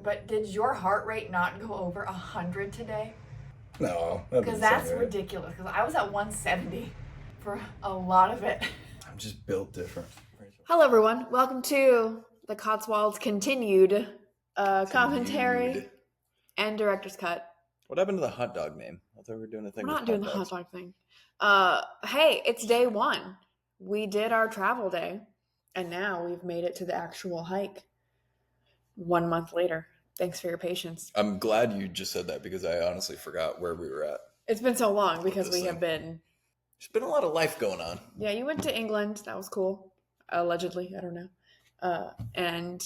But did your heart rate not go over 100 today? No. Because that's ridiculous. Because I was at 170 for a lot of it. I'm just built different. Hello, everyone. Welcome to the Cotswolds Continued commentary and director's cut. What happened to the hot dog name? I thought we were doing a thing. We're not doing the hot dog thing. Hey, it's day one. We did our travel day, and now we've made it to the actual hike 1 month later. Thanks for your patience. I'm glad you just said that because I honestly forgot where we were at. It's been so long because we have been... There's been a lot of life going on. Yeah, you went to England. That was cool. Allegedly. I don't know. And...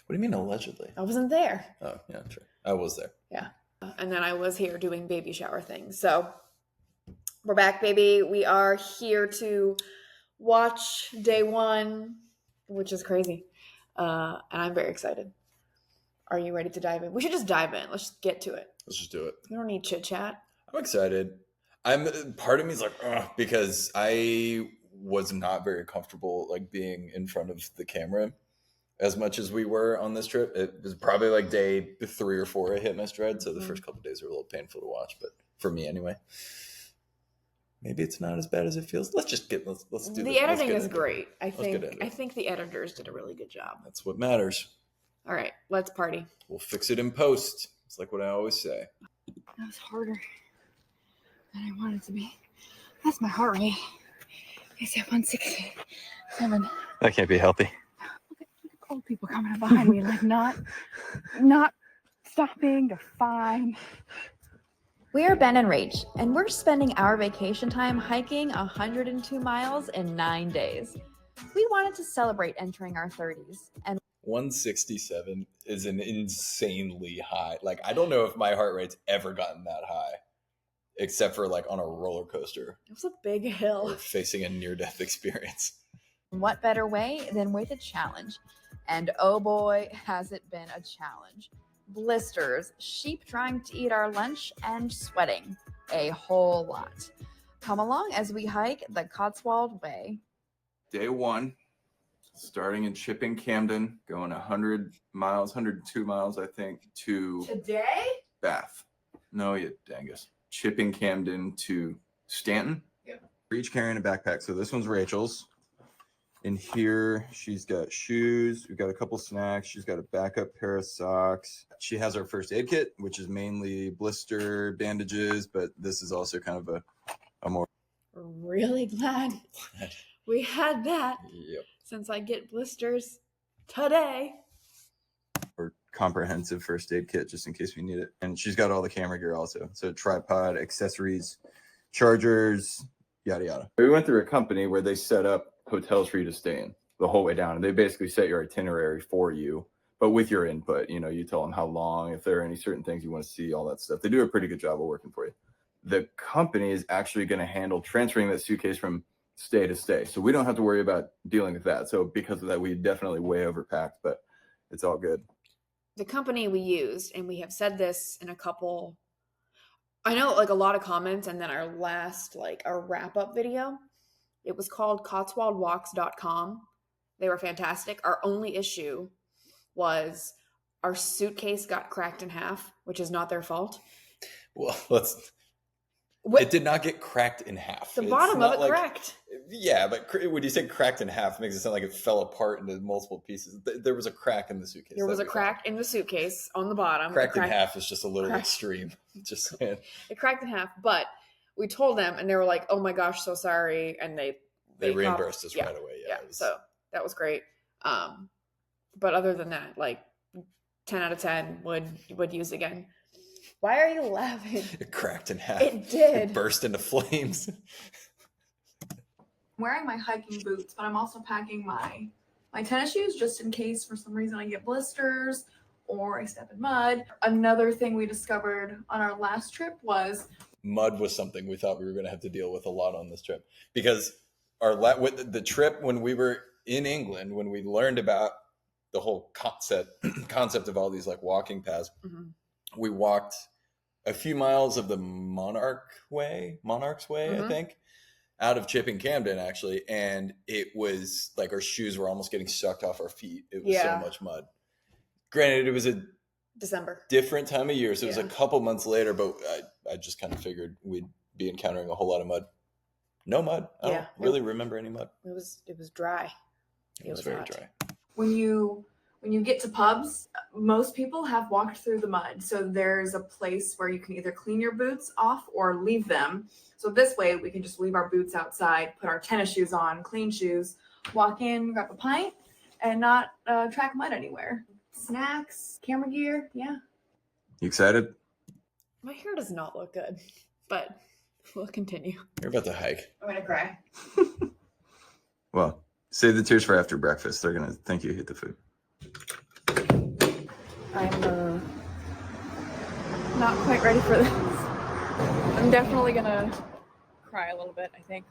What do you mean allegedly? I wasn't there. Oh, yeah, sure. I was there. Yeah. And then I was here doing baby shower things. So we're back, baby. We are here to watch day one, which is crazy. And I'm very excited. Are you ready to dive in? We should just dive in. Let's just get to it. Let's just do it. You don't need chit chat. I'm excited. Part of me is like, because I was not very comfortable like being in front of the camera as much as we were on this trip. It was probably like day 3 or 4 I hit my stride. So the first couple of days were a little painful to watch, but for me anyway. Maybe it's not as bad as it feels. Let's do this. The editing is great. I think the editors did a really good job. That's what matters. All right, let's party. We'll fix it in post. It's like what I always say. That was harder than I wanted it to be. That's my heart rate. It's at 167. That can't be healthy. Look at old people coming up behind me, like not stopping to find. We are Ben and Rach, and we're spending our vacation time hiking 102 miles in 9 days. We wanted to celebrate entering our 30s, and 167 is an insanely high. Like, I don't know if my heart rate's ever gotten that high, except for like on a roller coaster. It was a big hill. Or facing a near-death experience. what better way than with a challenge? And oh boy, has it been a challenge. Blisters, sheep trying to eat our lunch, and sweating a whole lot. Come along as we hike the Cotswold Way. Day one, starting in Chipping Campden, going 100 miles, 102 miles, I think, to Today? Bath. No, you dangus. Chipping Campden to Stanton. Yep. We're each carrying a backpack. So this one's Rachel's. In here, she's got shoes. We've got a couple snacks. She's got a backup pair of socks. She has our first aid kit, which is mainly blister bandages, but this is also kind of a more... Really glad we had that. Yep. Since I get blisters today. or comprehensive first aid kit just in case we need it. And she's got all the camera gear also. So tripod, accessories, chargers, yada, yada. We went through a company where they set up hotels for you to stay in the whole way down. And they basically set your itinerary for you, but with your input. You know, you tell them how long, if there are any certain things you want to see, all that stuff. They do a pretty good job of working for you. The company is actually going to handle transferring that suitcase from stay to stay. So we don't have to worry about dealing with that. So because of that, we definitely way overpacked, but it's all good. The company we used, and we have said this in a couple, I know like a lot of comments, and then our last, like our wrap up video, it was called Cotswoldwalks.com. They were fantastic. Our only issue was our suitcase got cracked in half, which is not their fault. Well, it did not get cracked in half. The bottom of it cracked. Yeah, but when you say cracked in half, it makes it sound like it fell apart into multiple pieces. There was a crack in the suitcase. There was a crack in the suitcase on the bottom. Cracked in half is just a little extreme. Just saying. It cracked in half, but we told them, and they were like, "Oh my gosh, so sorry," and they reimbursed us right away. Yeah, so that was great. But other than that, like 10 out of 10 would use again. Why are you laughing? It cracked in half. It did. It burst into flames. I'm wearing my hiking boots, but I'm also packing my tennis shoes just in case for some reason I get blisters or I step in mud. Another thing we discovered on our last trip was mud was something we thought we were going to have to deal with a lot on this trip, because the trip when we were in England, when we learned about the whole concept of all these like walking paths, we walked a few miles of the Monarch's Way, I think, out of Chipping Campden actually, and it was like our shoes were almost getting sucked off our feet. It was so much mud. Granted, it was a December. different time of year. So it was a Yeah. couple months later, but I just kind of figured we'd be encountering a whole lot of mud. No mud. I don't really remember any mud. It was dry. It was very hot. dry. When you get to pubs, most people have walked through the mud. So there's a place where you can either clean your boots off or leave them. So this way we can just leave our boots outside, put our tennis shoes on, clean shoes, walk in, grab a pint, and not track mud anywhere. Snacks, camera gear, yeah. You excited? My hair does not look good, but we'll continue. You're about to hike. I'm gonna cry. Well, save the tears for after breakfast. They're gonna think you hate the food. I'm not quite ready for this. I'm definitely gonna cry a little bit, I think.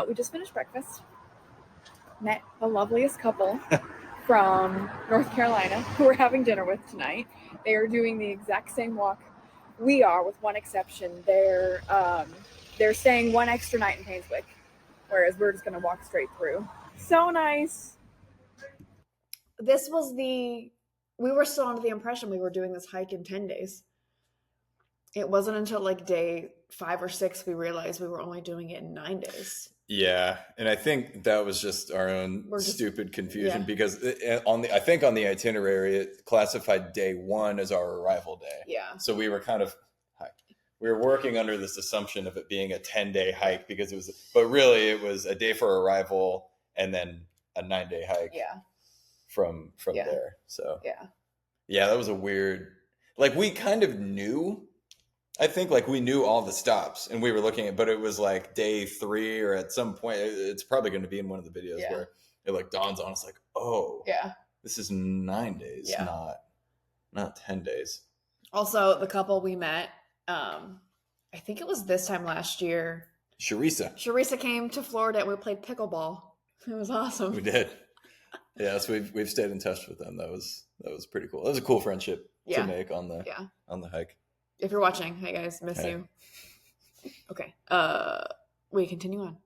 We just finished breakfast. Met the loveliest couple from North Carolina who we're having dinner with tonight. They are doing the exact same walk we are, with one exception. They're staying one extra night in Painswick, whereas we're just gonna walk straight through. So nice. We were still under the impression we were doing this hike in 10 days. It wasn't until like day 5 or 6 we realized we were only doing it in 9 days. Yeah, and I think that was just our own stupid confusion because on the itinerary it classified day 1 as our arrival day. Yeah. So we were we were working under this assumption of it being a 10-day hike but really it was a day for arrival and then a 9-day hike. Yeah. From there. So yeah, that was a weird. Like we kind of knew. I think like we knew all the stops and we were looking at, but it was like day 3 or at some point. It's probably going to be in one of the videos where it like dawns on us like, oh, yeah, this is 9 days, not 10 days. Also, the couple we met, I think it was this time last year. Sharissa came to Florida and we played pickleball. It was awesome. We did. Yeah, so we've stayed in touch with them. That was pretty cool. That was a cool friendship to make on the hike. If you're watching, hey guys, miss you. Okay. We continue on.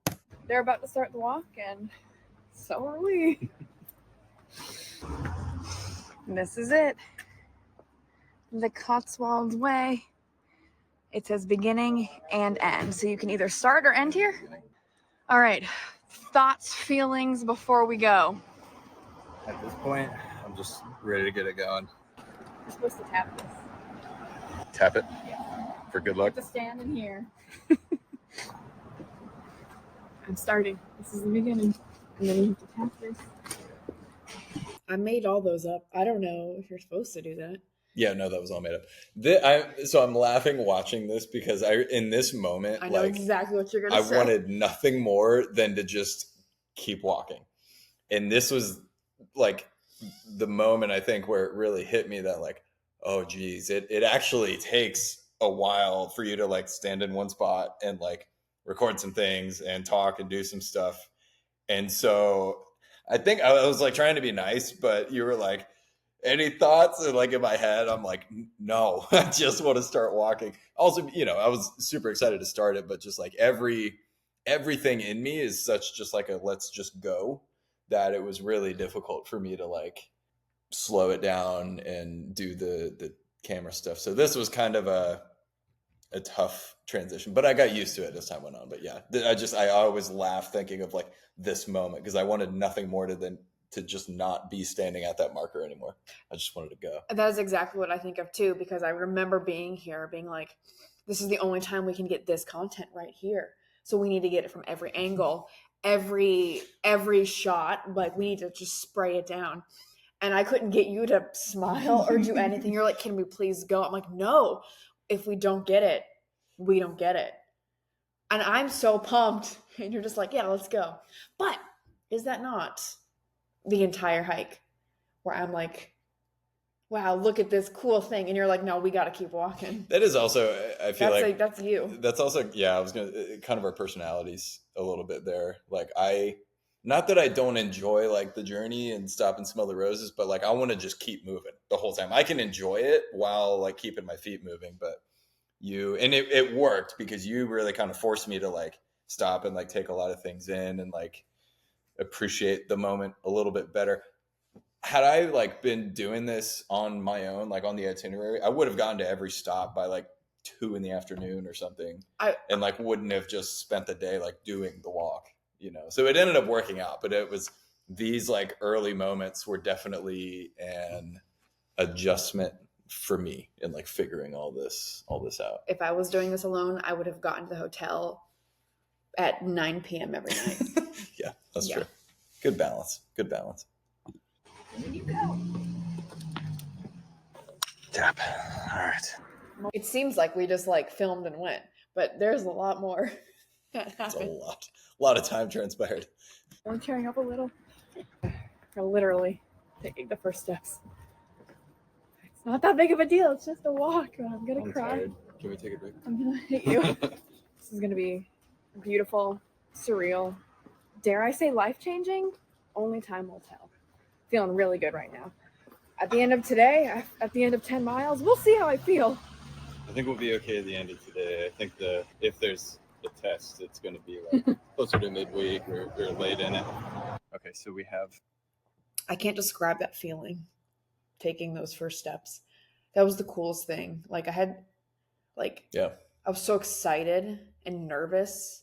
They're about to start the walk, and so are we. This is it. The Cotswold Way. It says beginning and end, so you can either start or end here. All right. Thoughts, feelings before we go. At this point, I'm just ready to get it going. You're supposed to tap this. Tap it? Yeah. For good luck? You have to stand in here. I'm starting. This is the beginning. And then you have to tap this. I made all those up. I don't know if you're supposed to do that. Yeah, no, that was all made up. So I'm laughing watching this because in this moment, I know exactly what you're going to say. I wanted nothing more than to just keep walking. And this was like the moment I think where it really hit me that like, oh geez, it actually takes a while for you to like stand in one spot and like record some things and talk and do some stuff. And so I think I was like trying to be nice, but you were like, any thoughts? And like in my head, I'm like, no, I just want to start walking. Also, I was super excited to start it, but just like everything in me is such just like a let's just go, that it was really difficult for me to like slow it down and do the camera stuff. So this was kind of a tough transition, but I got used to it as time went on. But yeah, I always laugh thinking of like this moment because I wanted nothing more than to just not be standing at that marker anymore. I just wanted to go. That is exactly what I think of too, because I remember being here being like, this is the only time we can get this content right here. So we need to get it from every angle, every shot. Like we need to just spray it down. And I couldn't get you to smile or do anything. You're like, can we please go? I'm like, no, if we don't get it, we don't get it. And I'm so pumped. And you're just like, yeah, let's go. But is that not the entire hike where I'm like, wow, look at this cool thing. And you're like, no, we got to keep walking. That is also, I feel like that's you. That's also, yeah, I was going to kind of our personalities a little bit there. Like not that I don't enjoy like the journey and stop and smell the roses, but like I want to just keep moving the whole time. I can enjoy it while like keeping my feet moving, but it worked because you really kind of forced me to like stop and like take a lot of things in and like appreciate the moment a little bit better. had I like been doing this on my own, like on the itinerary, I would have gotten to every stop by like 2 p.m. or something, and like wouldn't have just spent the day like doing the walk, you know. So it ended up working out, but it was these like early moments were definitely an adjustment for me in like figuring all this out. If I was doing this alone, I would have gotten to the hotel at 9 p.m. every night. Yeah, that's true. Good balance. There you go. Tap. All right. It seems like we just like filmed and went, but there's a lot more that It's a happened. lot of time transpired. I'm tearing up a little. We're literally taking the first steps. It's not that big of a deal. It's just a walk. I'm gonna cry. Tired. Can we take a break? I'm gonna hit you. This is gonna be beautiful, surreal. Dare I say life-changing? Only time will tell. Feeling really good right now. At the end of today, at the end of 10 miles, we'll see how I feel. I think we'll be okay at the end of today. I think if there's a test, it's going to be like closer to midweek or late in it. Okay, so we have. I can't describe that feeling, taking those first steps. That was the coolest thing. Like I was so excited and nervous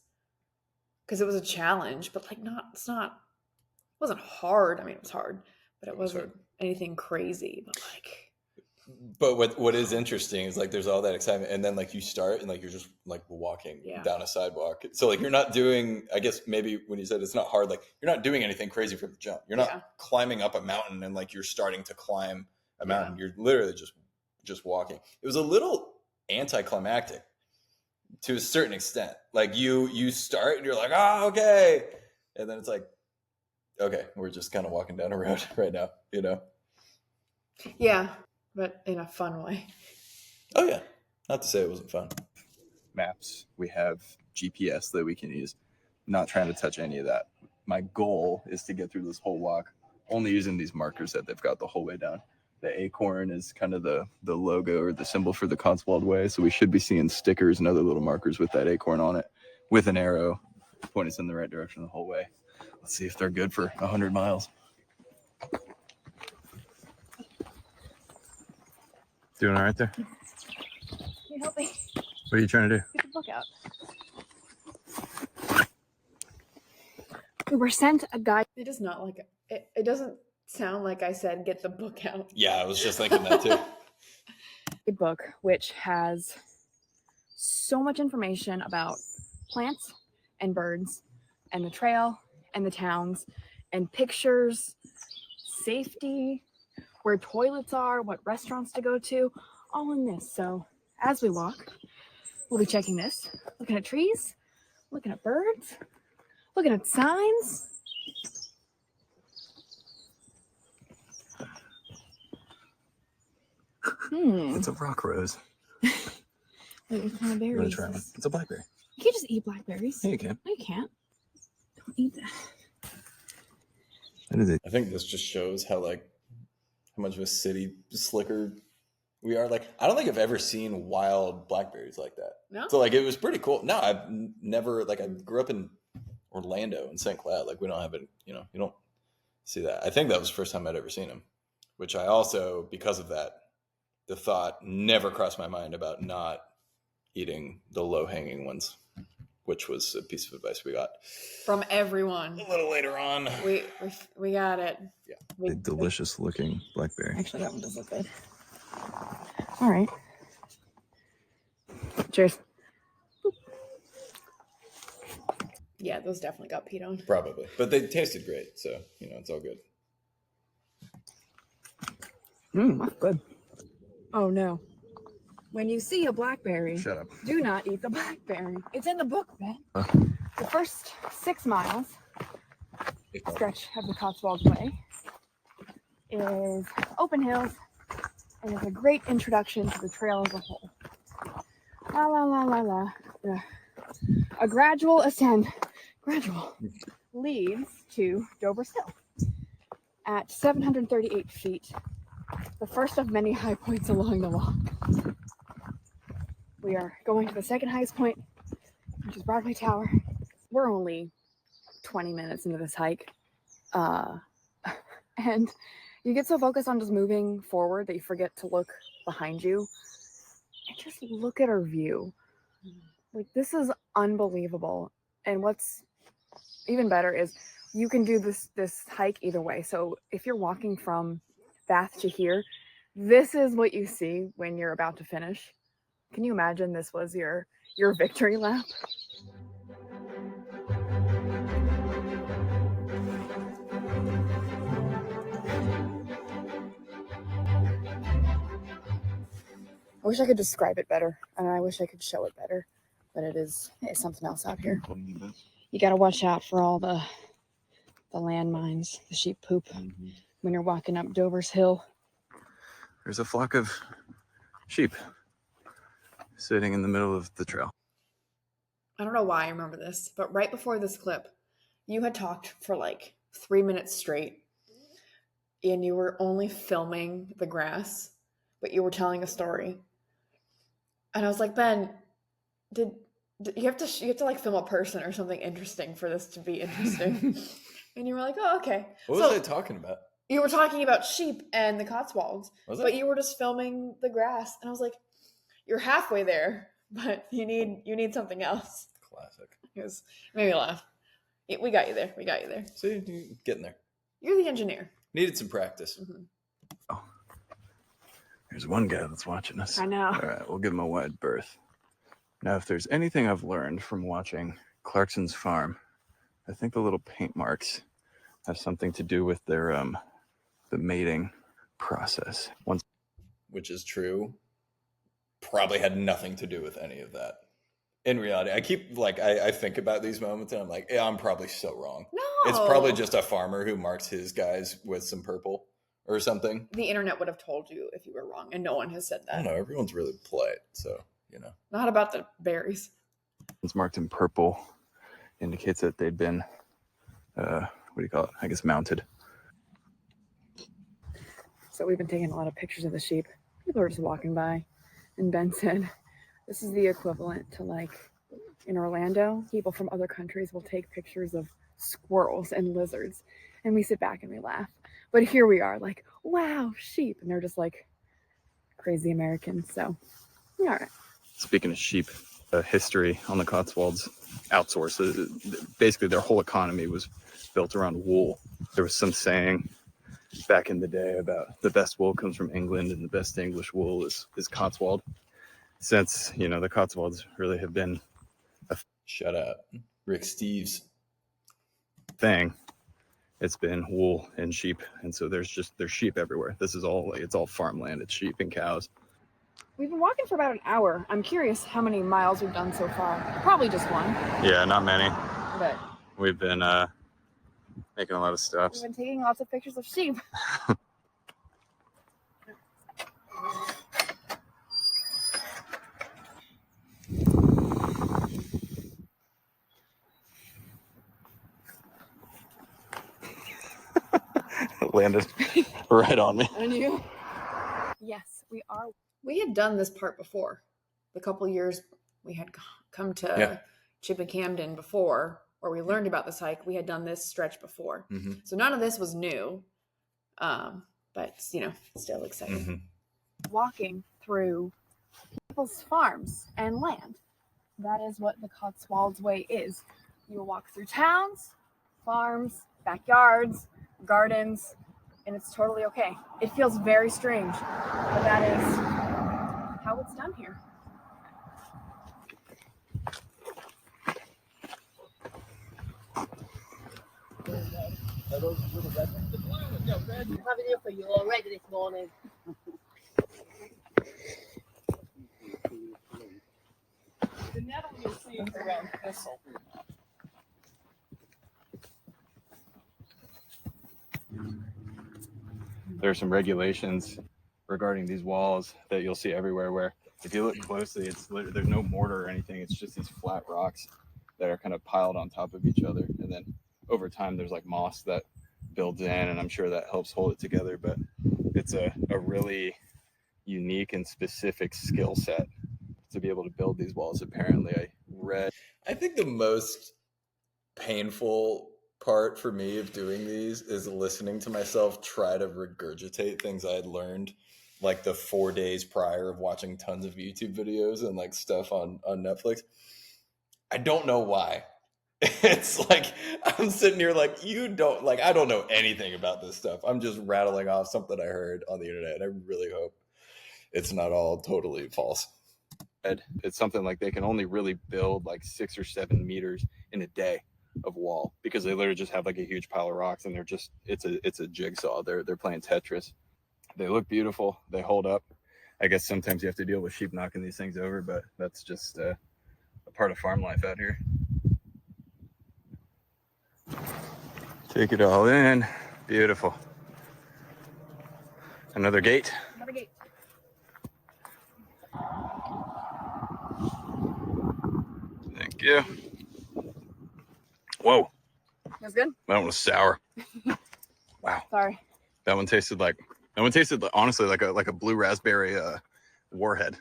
because it was a challenge, but like it wasn't hard. I mean, it was hard, but it wasn't anything crazy. But what is interesting is like there's all that excitement, and then like you start and like you're just like walking down a sidewalk. So like you're not doing, I guess maybe when you said it's not hard, like you're not doing anything crazy for the jump. You're not climbing up a mountain and like you're starting to climb a mountain. You're literally just walking. It was a little anticlimactic to a certain extent. Like you start and you're like, okay, and then it's like, okay, we're just kind of walking down a road right now, you know? Yeah, but in a fun way. Oh yeah, not to say it wasn't fun. Maps. We have GPS that we can use. Not trying to touch any of that. My goal is to get through this whole walk only using these markers that they've got the whole way down. The acorn is kind of the logo or the symbol for the Cotswold Way, so we should be seeing stickers and other little markers with that acorn on it, with an arrow pointing us in the right direction the whole way. Let's see if they're good for 100 miles. Doing all right there? Can you help me? What are you trying to do? Get the book out. We were sent a guide. It is not like it doesn't sound like I said get the book out. Yeah, I was just thinking that too. A book which has so much information about plants and birds and the trail and the towns and pictures, safety, where toilets are, what restaurants to go to, all in this. So as we walk, we'll be checking this, looking at trees, looking at birds, looking at signs. It's a rock rose. Wait, what kind of You want berries? to try one? It's a blackberry. You can't just eat blackberries. Yeah, you can. No, you can't. Don't eat that. That is it. I think this just shows how much of a city slicker we are. Like, I don't think I've ever seen wild blackberries like that. No? So like it was pretty cool. No, I've never, like, I grew up in Orlando and St. Cloud. Like, we don't have it, you don't see that. I think that was the first time I'd ever seen them, which I also, because of that, the thought never crossed my mind about not eating the low-hanging ones, which was a piece of advice we got From everyone. a little later on. We got it. Yeah. A delicious looking blackberry. Actually, that one does look good. All right. Cheers. Yeah, those definitely got peed on. Probably, but they tasted great, so it's all good. That's good. Oh no. When you see a blackberry, Shut up. do not eat the blackberry. It's in the book, Ben. The first 6 miles stretch of the Cotswold Way is open hills and is a great introduction to the trail as a whole. La la la la la. A gradual ascent, leads to Dover's Hill at 738 feet, the first of many high points along the walk. We are going to the second highest point, which is Broadway Tower. We're only 20 minutes into this hike. And You get so focused on just moving forward that you forget to look behind you and just look at our view. Like, this is unbelievable. And what's even better is you can do this hike either way. So if you're walking from Bath to here, this is what you see when you're about to finish. Can you imagine this was your victory lap? I wish I could describe it better, and I wish I could show it better, but it's something else out here. You got to watch out for all the landmines, the sheep poop, when you're walking up Dover's Hill. There's a flock of sheep sitting in the middle of the trail. I don't know why I remember this, but right before this clip, you had talked for like 3 minutes straight, and you were only filming the grass, but you were telling a story. And I was like, Ben, did you have to like film a person or something interesting for this to be interesting? And you were like, oh, okay. What was I talking about? You were talking about sheep and the Cotswolds, Was it? but you were just filming the grass. And I was like, you're halfway there, but you need something else. Classic. It made me laugh. We got you there. We got you there. See, you're getting there. You're the engineer. Needed some practice. Mm-hmm. Oh, there's one guy that's watching us. I know. All right, we'll give him a wide berth. Now, if there's anything I've learned from watching Clarkson's farm, I think the little paint marks have something to do with their the mating process. Which is true. Probably had nothing to do with any of that. In reality, I keep I think about these moments and I'm like, yeah, I'm probably so wrong. No. It's probably just a farmer who marks his guys with some purple or something. The internet would have told you if you were wrong, and no one has said I that. don't know. Everyone's really polite, so Not about the berries. It's marked in purple, indicates that they'd been, what do you call it? I guess mounted. So we've been taking a lot of pictures of the sheep. People are just walking by, and Ben said, this is the equivalent to like in Orlando, people from other countries will take pictures of squirrels and lizards, and we sit back and we laugh. But here we are, like, wow, sheep, and they're just like crazy Americans. So, all right. Speaking of sheep, history on the Cotswolds outsourced. Basically, their whole economy was built around wool. There was some saying back in the day about the best wool comes from England and the best English wool is Cotswold. Since, the Cotswolds really have been shut up. Rick Steves. thing, it's been wool and sheep. And so there's sheep everywhere. This is all, it's all farmland. It's sheep and cows. We've been walking for about an hour. I'm curious how many miles we've done so far. Probably just one. Yeah, not many. But We've been making a lot of stops. we've been taking lots of pictures of sheep. Landed right on me. And you? Yes, we are. We had done this part before. The couple years we had come to Chipping Campden before, or we learned about this hike. We had done this stretch before. Mm-hmm. So none of this was new, but, still exciting. Mm-hmm. Walking through people's farms and land. That is what the Cotswolds Way is. You will walk through towns, farms, backyards, gardens, and it's totally okay. It feels very strange, but that is how it's done here. I have it for you already this morning. The nettle you'll see around thistle. There are some regulations regarding these walls that you'll see everywhere where if you look closely, there's no mortar or anything. It's just these flat rocks that are kind of piled on top of each other. And then over time, there's like moss that builds in, and I'm sure that helps hold it together. But it's a really unique and specific skill set to be able to build these walls. Apparently, I read. I think the most painful part for me of doing these is listening to myself try to regurgitate things I had learned like the 4 days prior of watching tons of YouTube videos and like stuff on Netflix. I don't know why. It's like I'm sitting here like you don't like I don't know anything about this stuff. I'm just rattling off something I heard on the internet, and I really hope it's not all totally false. It's something like they can only really build like 6 or 7 meters in a day of wall because they literally just have like a huge pile of rocks, and they're just it's a jigsaw. They're playing Tetris. They look beautiful. They hold up. I guess sometimes you have to deal with sheep knocking these things over, but that's just a part of farm life out here. Take it all in. Beautiful. Another gate. Another gate. Thank you. Whoa, That's good. that one was sour. Wow. Sorry. That one tasted honestly like a blue raspberry warhead.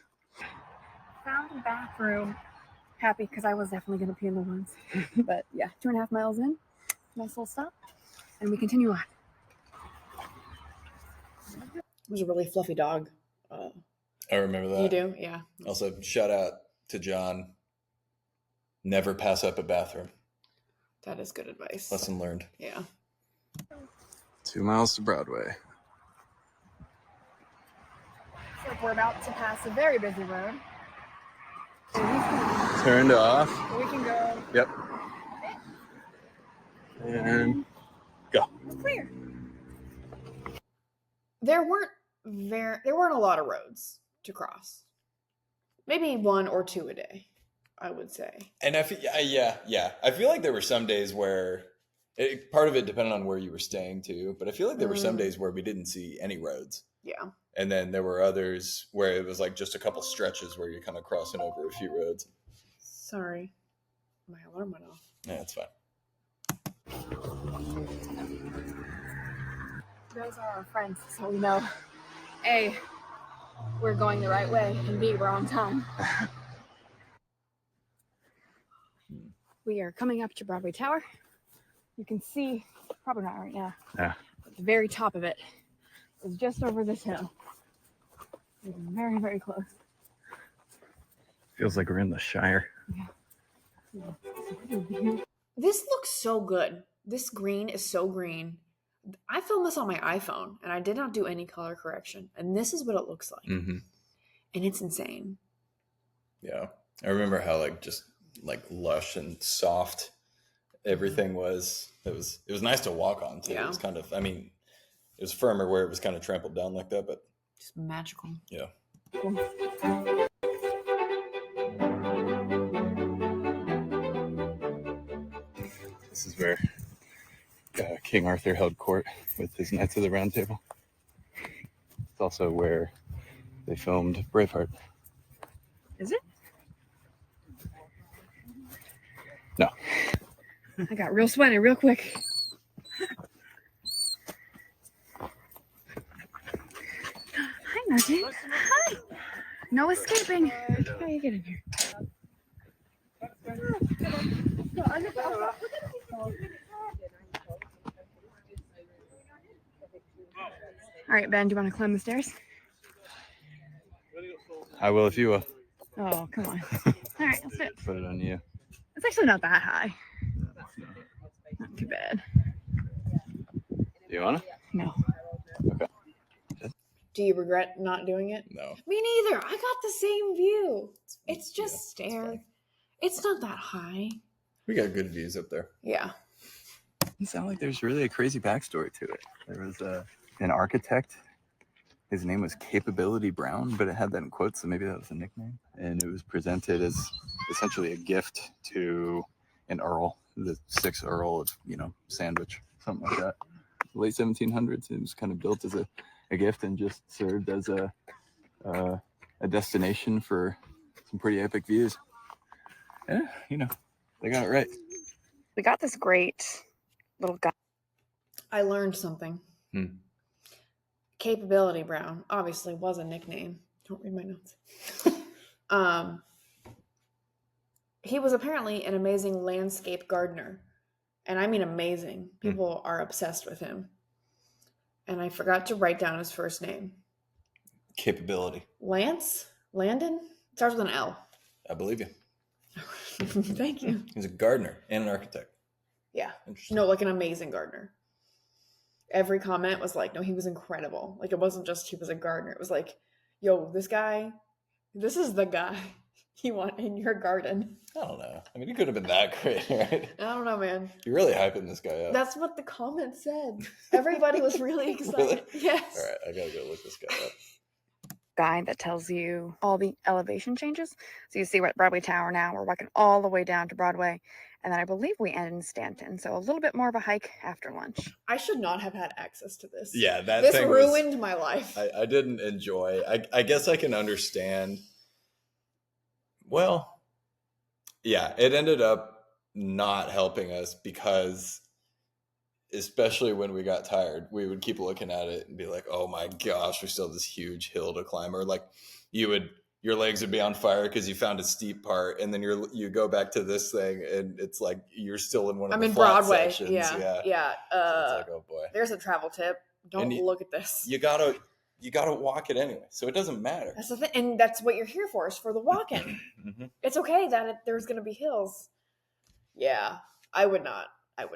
Found a bathroom. Happy because I was definitely going to pee in the ones. But yeah, 2.5 miles in. Nice little stop. And we continue on. It was a really fluffy dog. I remember that. You do? Yeah. Also, shout out to John. Never pass up a bathroom. That is good advice. Lesson learned. Yeah. 2 miles to Broadway. Looks like we're about to pass a very busy road. So Turned off. we can go Yep. And go. clear. There weren't a lot of roads to cross. Maybe 1 or 2 a day, I would say. And I feel, yeah. I feel like there were some days where part of it depended on where you were staying too, but I feel like there were some days where we didn't see any roads. Yeah. And then there were others where it was like just a couple stretches where you're kind of crossing over a few roads. Sorry. My alarm went off. Yeah, it's fine. Those are our friends, so we know A, we're going the right way, and B, we're on time. We are coming up to Broadway Tower. You can see, probably not right now. Yeah. At the very top of it is just over this hill. We're very, very close. Feels like we're in the Shire. This looks so good. This green is so green. I filmed this on my iPhone, and I did not do any color correction. And this is what it looks like. Mm-hmm. And it's insane. Yeah. I remember how like just like lush and soft everything was. It was nice to walk on too. Yeah. It was kind of, I mean, it was firmer where it was kind of trampled down like that, but Just magical. yeah. This is where King Arthur held court with his Knights of the Round Table. It's also where they filmed Braveheart. Is it? No. I got real sweaty real quick. Hi, Nugget. Hi. No escaping. How you get in here? All right, Ben, do you want to climb the stairs? I will if you will. Oh, come on. All right, let's do it. Put it on you. It's actually not that high. Not too bad. Do you want to? No. Do you regret not doing it? No. Me neither. I got the same view. It's just It's stairs. fine. It's not that high. We got good views up there. Yeah. It sounds like there's really a crazy backstory to it. There was an architect. His name was Capability Brown, but it had that in quotes, so maybe that was a nickname. And it was presented as essentially a gift to an earl, the 6th Earl of, Sandwich, something like that. Late 1700s. It was kind of built as a gift and just served as a destination for some pretty epic views. Yeah, they got it right. We got this great little guy. I learned something. Capability Brown obviously was a nickname. Don't read my notes. He was apparently an amazing landscape gardener, And I mean amazing. People are obsessed with him. And I forgot to write down his first name. Capability. Lance? Landon? It starts with an L. I believe you. Thank you. He's a gardener and an architect. Yeah. Interesting. No, like an amazing gardener. Every comment was like, no, he was incredible. Like, it wasn't just he was a gardener. It was like, yo, this is the guy you want in your garden. I don't know. I mean, he could have been that great, right? I don't know, man. You're really hyping this guy up. That's what the comments said. Everybody was really excited. Really? Yes. All right, I gotta go look this guy up. Guide that tells you all the elevation changes. So you see we're at Broadway Tower now. We're walking all the way down to Broadway. And then I believe we end in Stanton. So a little bit more of a hike after lunch. I should not have had access to this. Yeah, that this thing ruined my life. I didn't enjoy. I guess I can understand. Well, yeah, it ended up not helping us because, especially when we got tired, we would keep looking at it and be like, oh my gosh, we still have this huge hill to climb. Or like your legs would be on fire because you found a steep part, and then you go back to this thing and it's like you're still in one of the flat Broadway. sections. Yeah. So it's like, oh boy. There's a travel tip. Don't look at this. You gotta walk it anyway, so it doesn't matter. That's the thing, and that's what you're here for, is for the walk-in. Mm-hmm. It's okay that there's gonna be hills. Yeah, I would not. Da,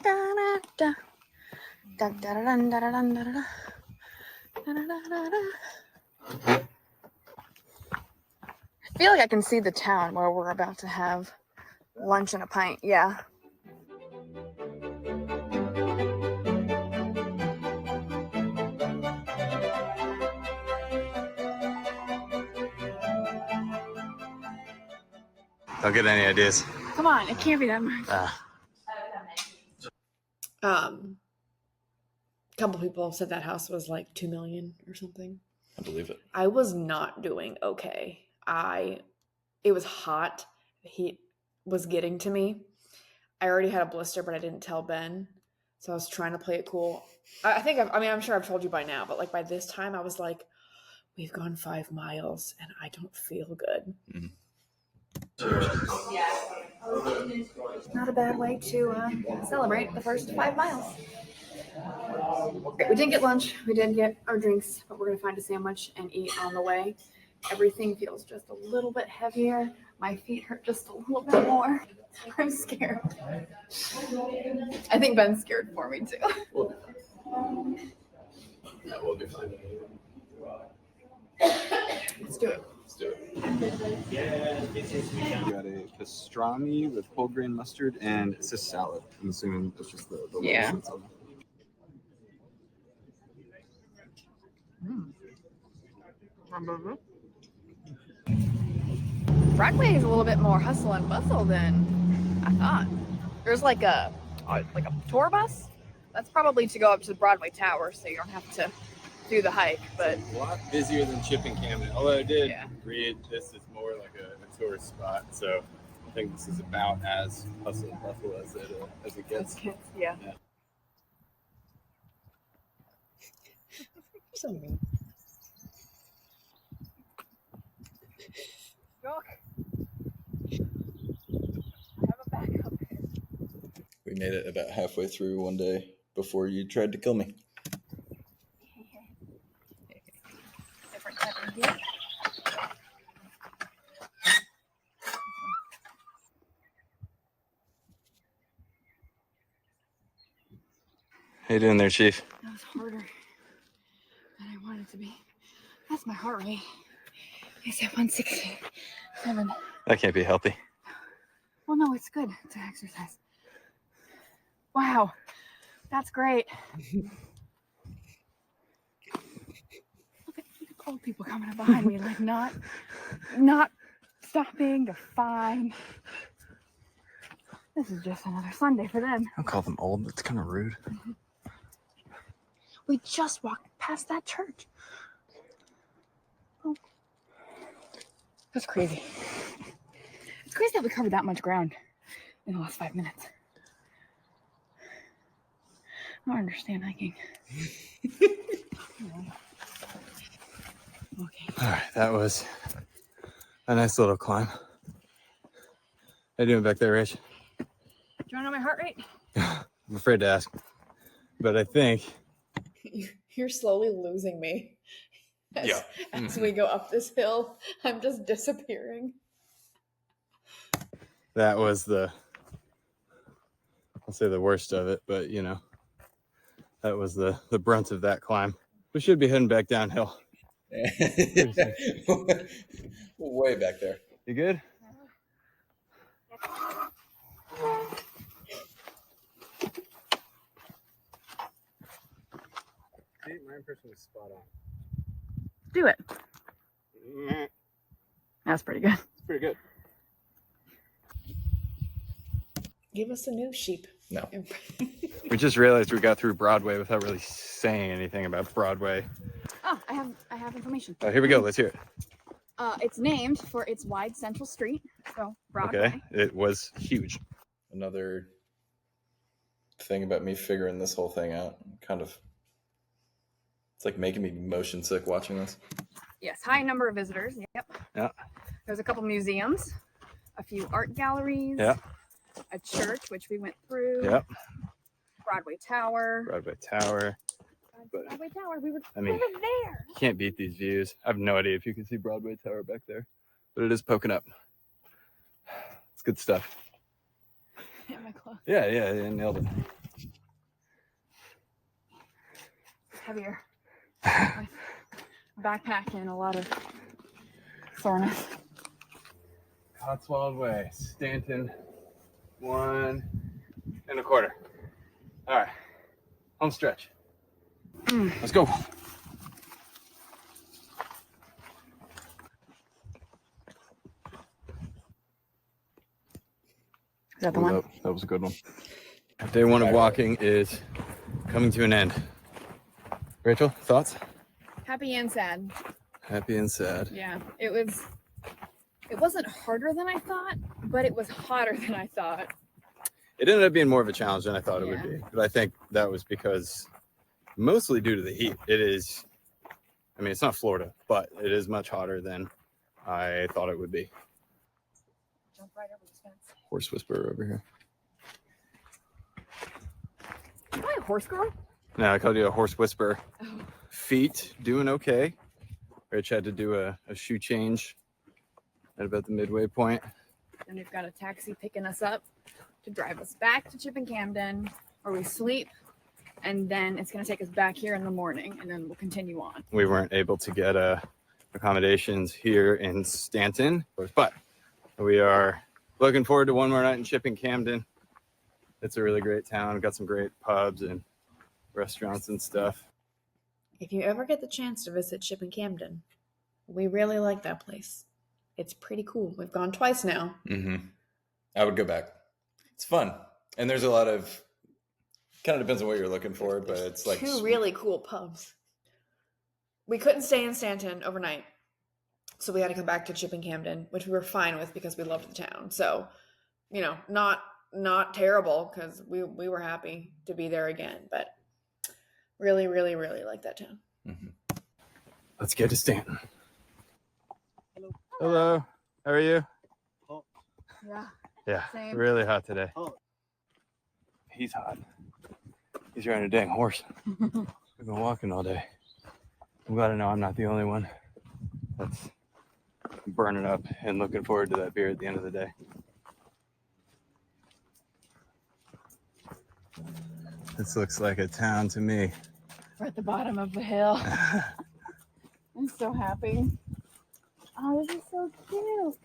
da, da. Da, da, da, da, da, da, da, da, da. Da, da, da, da, da. I feel like I can see the town where we're about to have lunch and a pint. Yeah. Don't get any ideas. Come on, it can't be that much. A couple people said that house was like $2 million or something. I believe it. I was not doing okay. It was hot. The heat was getting to me. I already had a blister, but I didn't tell Ben. So I was trying to play it cool. I'm sure I've told you by now, but like by this time I was like, we've gone 5 miles and I don't feel good. Mm-hmm. Not a bad way to celebrate the first 5 miles. We didn't get lunch. We didn't get our drinks, but we're going to find a sandwich and eat on the way. Everything feels just a little bit heavier. My feet hurt just a little bit more. I'm scared. I think Ben's scared for me too. We'll be fine. Let's do it. We got a pastrami with whole grain mustard, and it's a salad. I'm assuming that's just the Yeah. Broadway is a little bit more hustle and bustle than I thought. There's like a tour bus. That's probably to go up to the Broadway Tower, so you don't have to do the hike. But a lot busier than Chipping Campden. Although I did Yeah. read this is more like a tourist spot, so I think this is about as hustle and bustle as it gets. Yeah. So mean. Have a backup. We made it about halfway through one day before you tried to kill me. Different type of gear. How you doing there, Chief? That was harder than I wanted it to be. That's my heart rate. It's at 167. That can't be healthy. Well, no, it's good to exercise. Wow, that's great. Look at old people coming up behind me, like not stopping to find. This is just another Sunday for them. Don't call them old. That's kind of rude. We just walked past that church. Oh. That's crazy. It's crazy that we covered that much ground in the last 5 minutes. I don't understand hiking. Okay. All right, that was a nice little climb. How you doing back there, Rach? I'm afraid to ask, but I think You're slowly losing me. Yeah. As we go up this hill, I'm just disappearing. that was I'll say the worst of it, but you know, that was the brunt of that climb. We should be heading back downhill. Way back there. You good? My impression was spot on. Do it. That's pretty good. It's pretty good. Give us a new sheep. No. We just realized we got through Broadway without really saying anything about Broadway. Oh, I have information. Oh, here we go. Let's hear it. It's named for its wide central street, so Broadway. Okay, it was huge. Another thing about me figuring this whole thing out. It's like making me motion sick watching this. Yes, high number of visitors. Yep. Yeah. There's a couple museums, a few art galleries. Yeah. A church, which we went through. Yep. Broadway Tower. Broadway Tower. Broadway Tower. We were there. You Can't beat these views. I have no idea if you can see Broadway Tower back there, but it is poking up. It's good stuff. Yeah, my clothes. Yeah, nailed it. It's heavier. Backpack and a lot of soreness. Cotswold Way, Stanton, 1 1/4. All right, home stretch. Let's go. Is that the one? That was a good one. Day 1 of walking is coming to an end. Rachel, thoughts? Happy and sad. Happy and sad. Yeah, it wasn't harder than I thought, but it was hotter than I thought. It ended up being more of a challenge than I thought it would Yeah. be. But I think that was because mostly due to the heat. It's not Florida, but it is much hotter than I thought it would be. Jump right over this fence. Horse whisperer over here. Am I a horse girl? No, I called you a horse whisperer. Oh. Feet doing okay. Rich had to do a shoe change at about the midway point. And we've got a taxi picking us up to drive us back to Chipping Campden, where we sleep, and then it's going to take us back here in the morning, and then we'll continue on. We weren't able to get accommodations here in Stanton, but we are looking forward to one more night in Chipping Campden. It's a really great town. Got some great pubs and restaurants and stuff. If you ever get the chance to visit Chipping Campden, we really like that place. It's pretty cool. We've gone twice now. Mm-hmm. I would go back. It's fun. And there's a lot of, kind of depends on what you're looking for, but it's like two really cool pubs. We couldn't stay in Stanton overnight, so we had to come back to Chipping Campden, which we were fine with because we loved the town. So, not terrible because we were happy to be there again, but really, really, really like that town. Mm-hmm. Let's get to Stanton. Hello. Hello. How are you? Yeah. Yeah, Same. really hot today. Oh. He's hot. He's riding a dang horse. We've been walking all day. I'm glad to know I'm not the only one that's burning up and looking forward to that beer at the end of the day. This looks like a town to me. We're at the bottom of the hill. I'm so happy. Oh, this is so cute.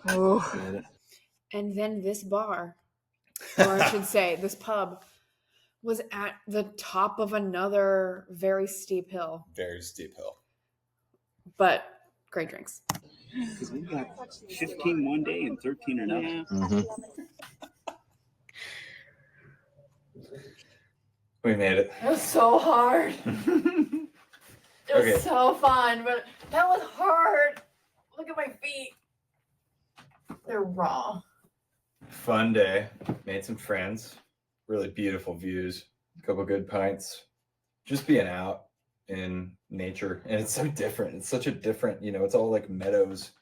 Oh. And then this bar, or I should say this pub, was at the top of another very steep hill, very steep hill. but great drinks. Because we got 15 one day and 13 another. Yeah. Mm-hmm. We made it. It was so hard. It was Okay. so fun, but that was hard. Look at my feet. They're raw. Fun day. Made some friends. Really beautiful views. A couple good pints. Just being out in nature. And it's so different. It's such a different, it's all like meadows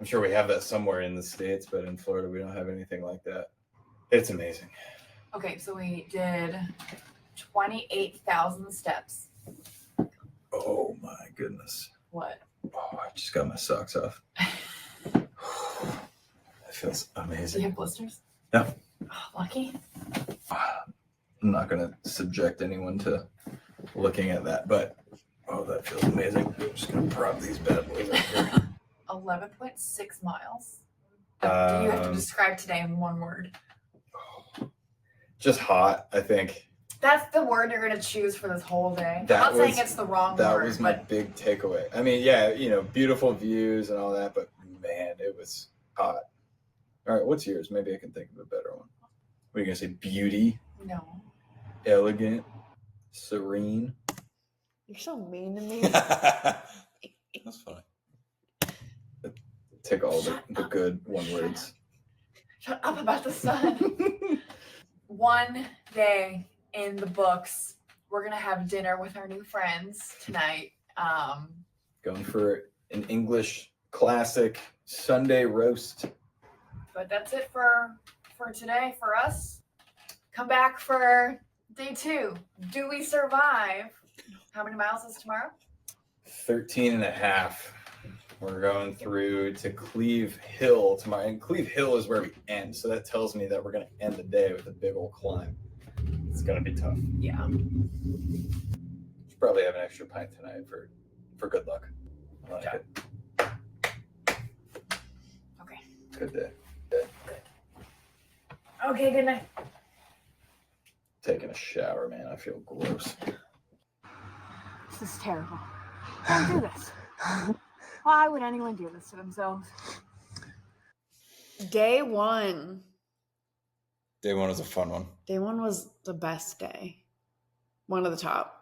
I'm sure we have that somewhere in the States, but in Florida, we don't have anything like that. It's amazing. Okay, so we did 28,000 steps. Oh my goodness. What? Oh, I just got my socks off. That feels Do you amazing. have blisters? No. Oh, lucky. I'm not going to subject anyone to looking at that, but oh, that feels amazing. I'm just going to prop these bad boys up here. 11.6 miles. Do you have to describe today in one word? Just hot, I think. That's the word you're going to choose for this whole day. That I'm not saying was- it's the wrong That word, was my but big takeaway. I mean, yeah, beautiful views and all that, but man, it was hot. All right, what's yours? Maybe I can think of a better one. What are you going to say? Beauty, no. elegant, serene. You're so mean to me. That's funny. Take all the good one words. Shut up about the sun. One day in the books. We're going to have dinner with our new friends tonight. Going for an English classic Sunday roast. But that's it for today for us. Come back for day 2. Do we survive? How many miles is tomorrow? 13 and a half. We're going through to Cleve Hill tomorrow. And Cleve Hill is where we end. So that tells me that we're going to end the day with a big old climb. It's going to be tough. Yeah. Should probably have an extra pint tonight for good luck. I like it. Okay. Good day. Okay, good night. Taking a shower, man. I feel gross. This is terrible. Don't do this. Why would anyone do this to themselves? Day 1. Day 1 was a fun one. Day 1 was the best day. One of the top.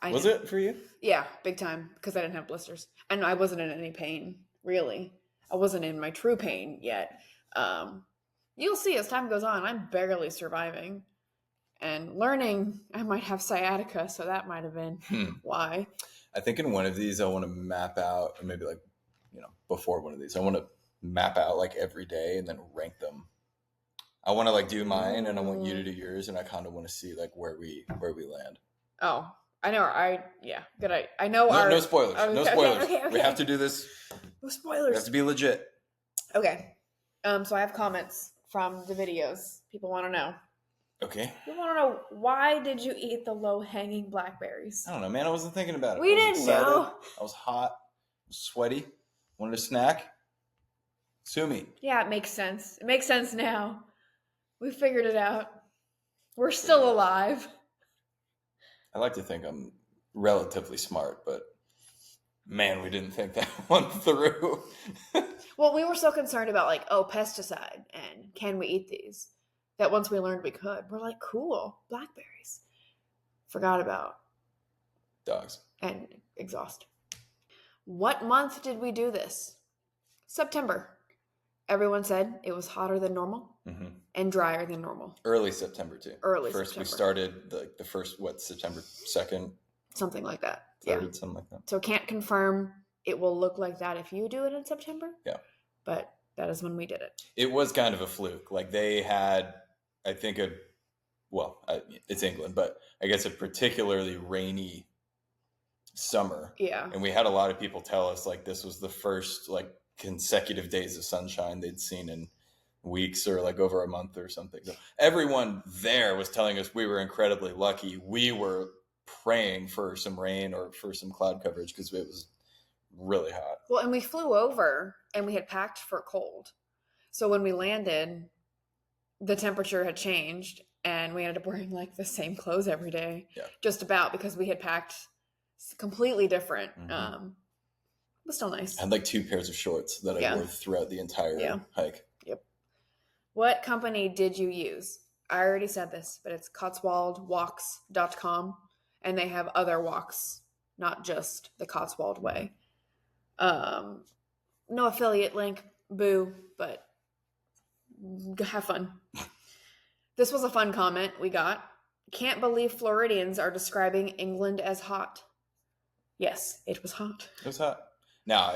Was it for you? Yeah, big time, because I didn't have blisters. And I wasn't in any pain, really. I wasn't in my true pain yet. You'll see as time goes on, I'm barely surviving. And learning, I might have sciatica, so that might have been why. I think in one of these, I want to map out, or maybe before one of these, I want to map out every day and then rank them. I want to do mine, and I want you to do yours, and I kind of want to see where we land. Oh, I know. Good. I know No spoilers. Okay, No spoilers. okay. We have to do this. No We spoilers. have to be legit. Okay. So I have comments from the videos. People want to know. Okay. People want to know, why did you eat the low-hanging blackberries? I don't know, man. I wasn't thinking about it. We I was didn't excited. know. I was hot. I was sweaty. Wanted a snack. Sue me. Yeah, it makes sense. It makes sense now. We figured it out. We're still alive. I like to think I'm relatively smart, but man, we didn't think that one through. Well, we were so concerned about pesticide and can we eat these, that once we learned we could, we're like, cool, blackberries. Forgot about Dogs. and exhaust. What month did we do this? September. Everyone said it was hotter than normal and drier than normal. Early September too. First we started the first September 2nd, something like that. 3rd, something like that. So can't confirm it will look like that if you do it in September. Yeah. But that is when we did it. It was kind of a fluke. They had, I think, it's England, but I guess a particularly rainy summer. Yeah. And we had a lot of people tell us this was the first consecutive days of sunshine they'd seen in weeks or over a month or something. So everyone there was telling us we were incredibly lucky. We were praying for some rain or for some cloud coverage because it was really hot. Well, and we flew over and we had packed for cold. So when we landed, the temperature had changed and we ended up wearing the same clothes every day. Yeah. Just about, because we had packed completely different. It was still nice. I had 2 pairs of shorts that I wore throughout the entire hike. Yep. What company did you use? I already said this, but it's Cotswoldwalks.com, and they have other walks, not just the Cotswold Way. No affiliate link, boo, but have fun. This was a fun comment we got. Can't believe Floridians are describing England as hot. Yes, it was hot. It was hot. Now,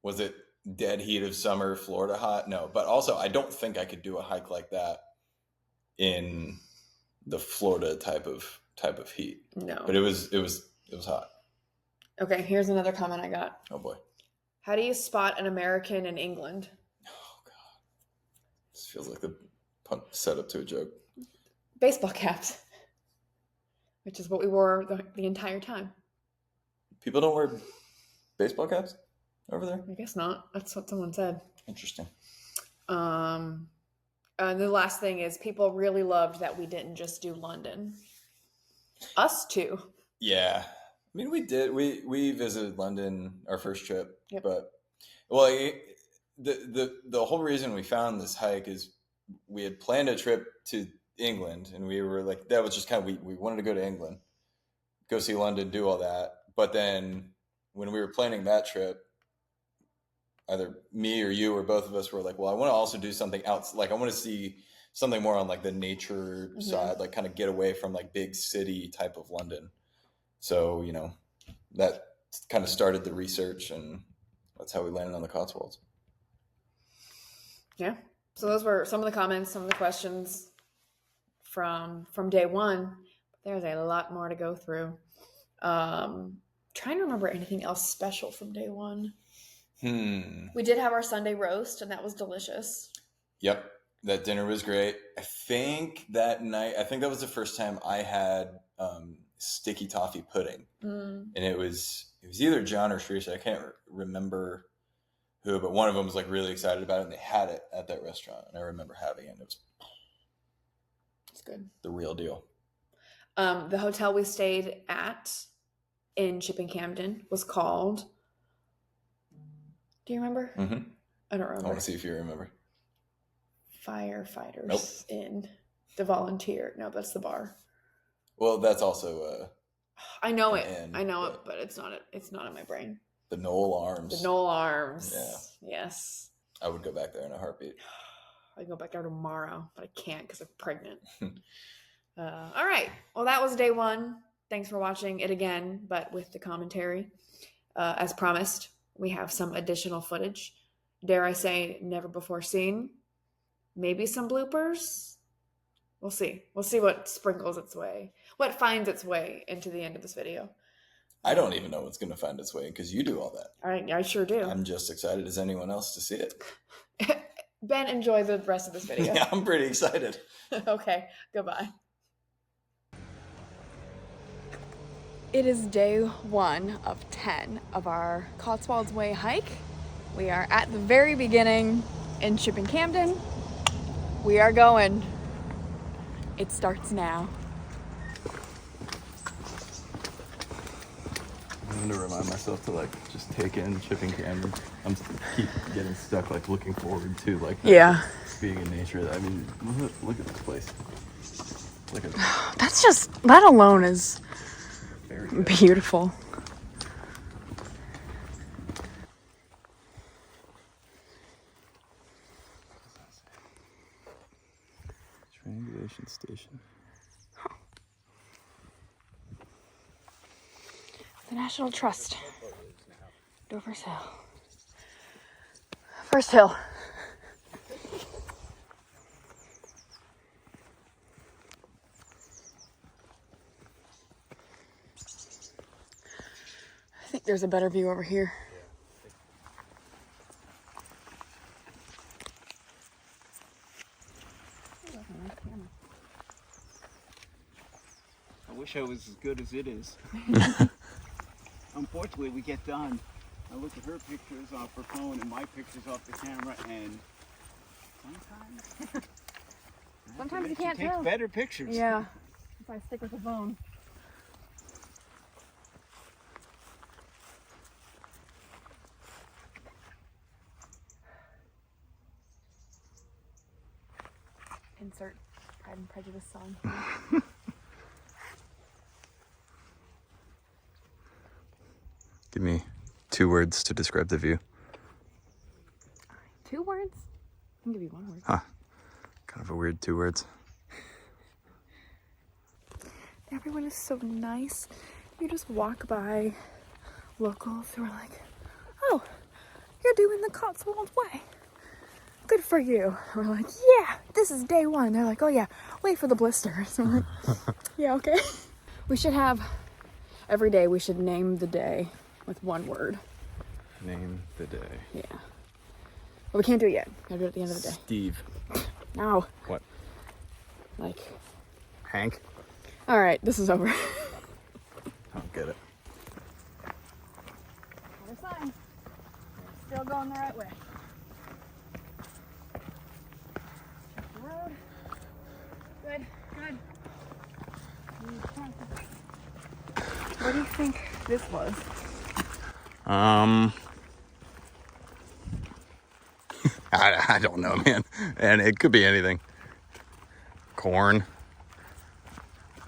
was it dead heat of summer, Florida hot? No, but also I don't think I could do a hike like that in the Florida type of heat. No. But it was hot. Okay, here's another comment I got. Oh boy. How do you spot an American in England? Oh god. This feels like the setup to a joke. Baseball caps, which is what we wore the entire time. People don't wear baseball caps over there? I guess not. That's what someone said. Interesting. And the last thing is people really loved that we didn't just do London. Us too. Yeah. I mean, we did. We visited London our first trip. Yep. But, the whole reason we found this hike is we had planned a trip to England, and we were like, that was just kind of, we wanted to go to England, go see London, do all that. But then when we were planning that trip, either me or you or both of us were like, well, I want to also do something else. Like, I want to see something more on like the nature side, like kind of get away from like big city type of London. So, that kind of started the research, and that's how we landed on the Cotswolds. Yeah. So those were some of the comments, some of the questions from day one. There's a lot more to go through. Trying to remember anything else special from day one. We did have our Sunday roast, and that was delicious. Yep. That dinner was great. I think that was the first time I had sticky toffee pudding. And it was either John or Teresa. I can't remember who, but one of them was like really excited about it, and they had it at that restaurant, and I remember having it. It's good. The real deal. The hotel we stayed at in Chipping Campden was called, do you remember? I don't remember. I want to see if you remember. Firefighters in the Volunteer. No, that's the bar. Well, that's also I know it. I know it, but it's not in my brain. The Knoll Arms. The Knoll Arms. Yeah. Yes. I would go back there in a heartbeat. I can go back there tomorrow, but I can't because I'm pregnant. All right. Well, that was day one. Thanks for watching it again, but with the commentary. As promised, we have some additional footage. Dare I say, never before seen. Maybe some bloopers. We'll see. We'll see what finds its way into the end of this video. I don't even know what's going to find its way because you do all that. I sure do. I'm just excited as anyone else to see it. Ben, enjoy the rest of this video. Yeah, I'm pretty excited. Okay, goodbye. It is day 1 of 10 of our Cotswolds Way hike. We are at the very beginning in Chipping Campden. We are going. It starts now. I'm going to remind myself to just take in Chipping Campden. I'm keep getting stuck looking forward to being in nature. I mean, look at this place. Look at this. That alone is Very good. beautiful. Triangulation station. The National Trust. Dover's Hill. First hill. I think there's a better view over here. I wish I was as good as it is. Unfortunately, we get done. I look at her pictures off her phone and my pictures off the camera, and sometimes you she can't takes tell. better pictures. Yeah, if I stick with the phone. Insert Pride and Prejudice song. Give me 2 words to describe the view. 2 words? I can give you 1 word. Huh. Kind of a weird 2 words. Everyone is so nice. You just walk by locals who are like, oh, you're doing the Cotswold Way. Good for you. We're like, yeah, this is day one. They're like, oh yeah, wait for the blisters. I'm like, yeah, okay. We should have, every day we should name the day with one word. Name the day. Yeah. But we can't do it yet. Gotta do it at the end of the day. Steve. No. What? Like. Hank? All right, this is over. I don't get it. Other sign. Still going the right way. Check the road. Good, good. What do you think this was? I don't know, man. And it could be anything. Corn.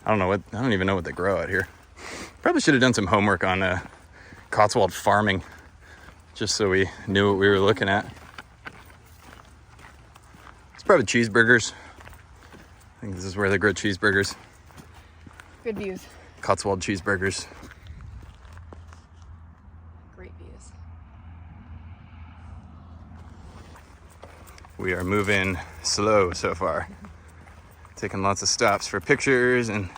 I don't even know what they grow out here. Probably should have done some homework on Cotswold farming, just so we knew what we were looking at. It's probably cheeseburgers. I think this is where they grow cheeseburgers. Good views. Cotswold cheeseburgers. Great views. We are moving slow so far. Taking lots of stops for pictures and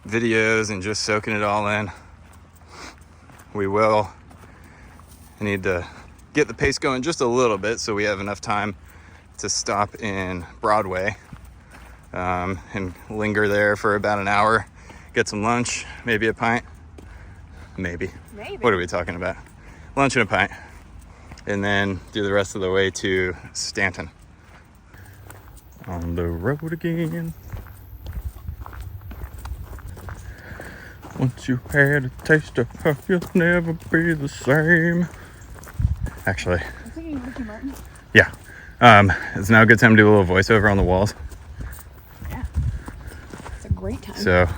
videos and just soaking it all in. We will need to get the pace going just a little bit so we have enough time to stop in Broadway and linger there for about an hour, get some lunch, maybe a pint. Maybe. What are we talking about? Lunch and a pint. And then do the rest of the way to Stanton. On the road again. Once you had a taste of her, you'll never be the same. Actually, I'm thinking Ricky Martin. yeah. It's now a good time to do a little voiceover on the walls. Yeah. It's a great time. So,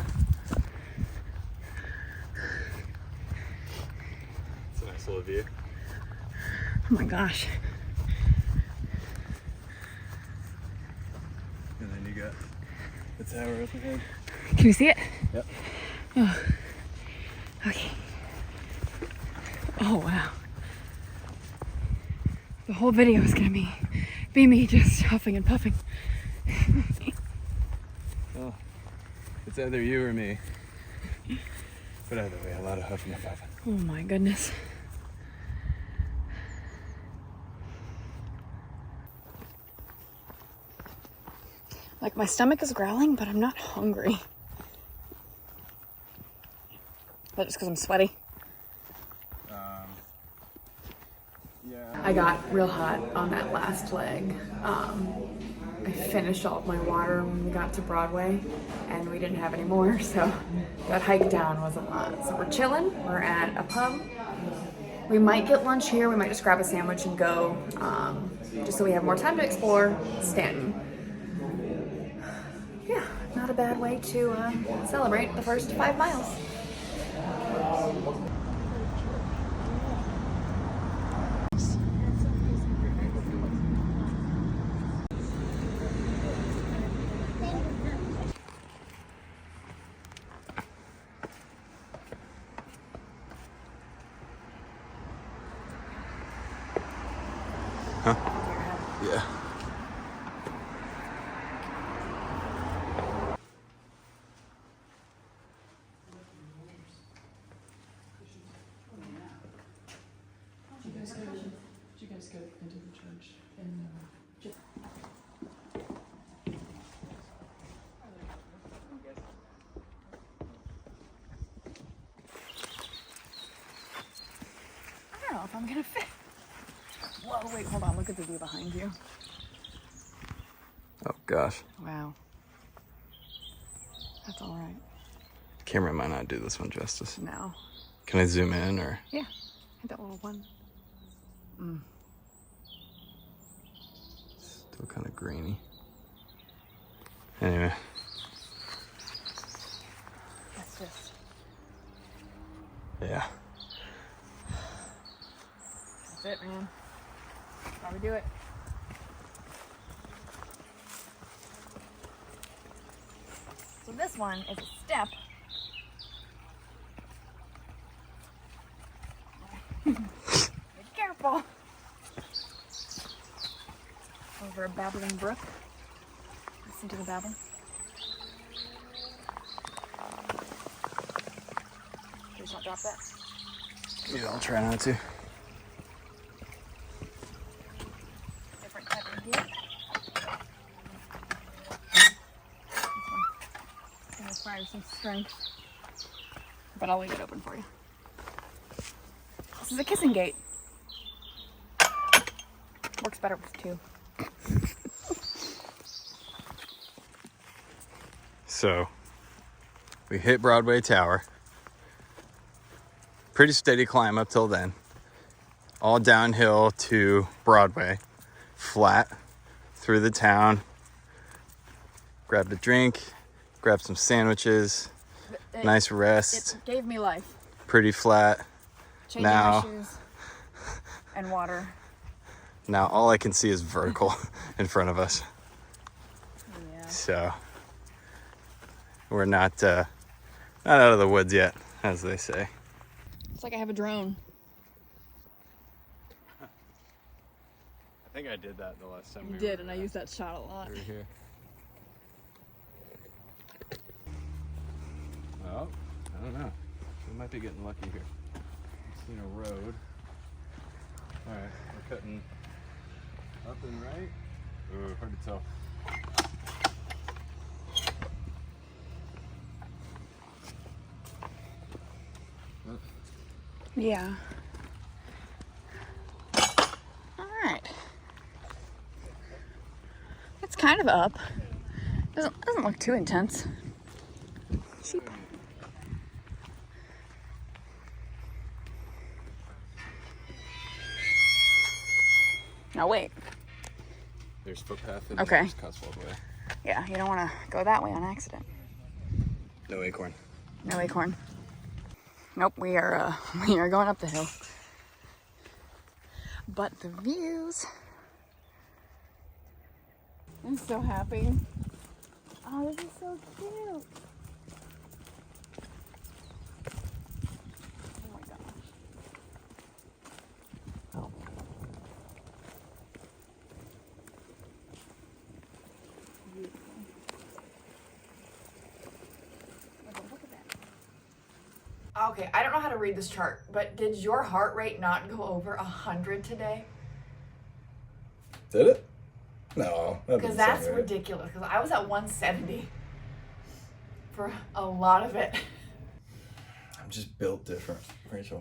it's a nice little view. Oh my gosh. And then you got the tower up ahead. Can you see it? Yep. Oh. Okay. Oh wow. The whole video is gonna be me just huffing and puffing. Well, it's either you or me. But either way, a lot of huffing and puffing. Oh my goodness. Like my stomach is growling, but I'm not hungry. Is that just because I'm sweaty? Yeah. I got real hot on that last leg. I finished all of my water when we got to Broadway and we didn't have any more, so that hike down was a lot. So we're chilling, we're at a pub. We might get lunch here, we might just grab a sandwich and go, just so we have more time to explore Stanton. Yeah, not a bad way to celebrate the first 5 miles. Yeah. Did you guys go into the church? And, I don't know if I'm gonna fit. Whoa, wait, hold on, look at the view behind you. Oh gosh. Wow. That's all right. Camera might not do this one justice. No. Can I zoom in or? Yeah, hit that little one. Still kind of grainy. Anyway. That's just. Yeah. That's it, man. That's how we do it. So this one is a step. Be careful. over a babbling brook. Listen to the babble. Please don't drop that. Yeah, I'll try not to. Different type of gear. This one requires some strength, but I'll leave it open for you. This is a kissing gate. Works better with two. So, we hit Broadway Tower. Pretty steady climb up till then. All downhill to Broadway. Flat through the town. Grabbed a drink, grabbed some sandwiches. Nice rest. It gave me life. Pretty flat. Changing Now- my shoes and water. Now all I can see is vertical in front of us. Yeah. So we're not out of the woods yet, as they say. It's like I have a drone. I think I did that the last time You did, and I used that shot a lot. we were here. Well, I don't know. We might be getting lucky here. I've seen a road. All right, we're cutting up and right. Ooh, hard to tell. Yeah. All right. It's kind of up. Doesn't look too intense. Sheep. Now wait. There's footpath and Okay. there's Cotswold Way. Yeah, you don't want to go that way on accident. No acorn. No acorn. Nope, we are going up the hill. But the views. I'm so happy. Oh, this is so cute. Oh my gosh. Oh. Beautiful. Look at that. Okay, I don't know how to read this chart, but did your heart rate not go over 100 today? Did it? No. Because that's ridiculous. Because I was at 170 for a lot of it. I'm just built different, Rachel.